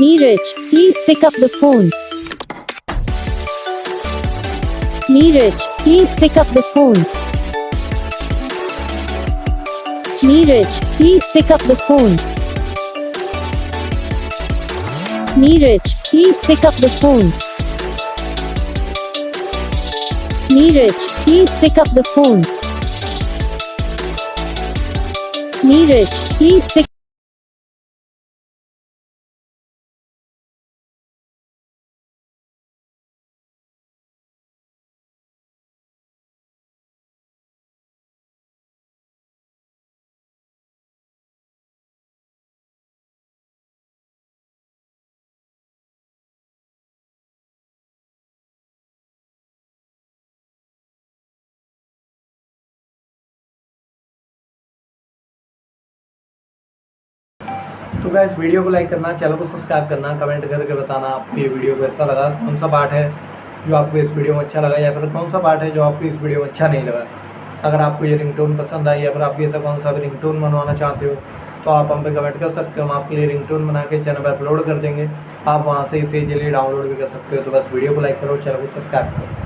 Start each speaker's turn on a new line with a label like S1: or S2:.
S1: Neeraj, please pick up the phone. Neeraj, please pick up the phone. Neeraj, please pick up the phone. Neeraj, please pick up the phone. Neeraj, please pick up the phone. Neeraj, please pick
S2: तो guys video को like करना, channel को subscribe करना, comment करके बताना आपको ये video कैसा लगा, कौन सा पार्ट है जो आपको इस वीडियो में अच्छा लगा या फिर कौन सा पार्ट है जो आपको इस वीडियो में अच्छा नहीं लगा। अगर आपको ये रिंगटोन पसंद आई या फिर आप ऐसा कौन सा भी रिंगटोन बनवाना चाहते हो तो आप हम पे कमेंट कर सकते हो। हम आपके लिए रिंगटोन बना के चैनल पर अपलोड कर देंगे, आप वहाँ से इसे इजीली डाउनलोड भी कर सकते हो। तो बस वीडियो को लाइक करो, चैनल को सब्सक्राइब करो।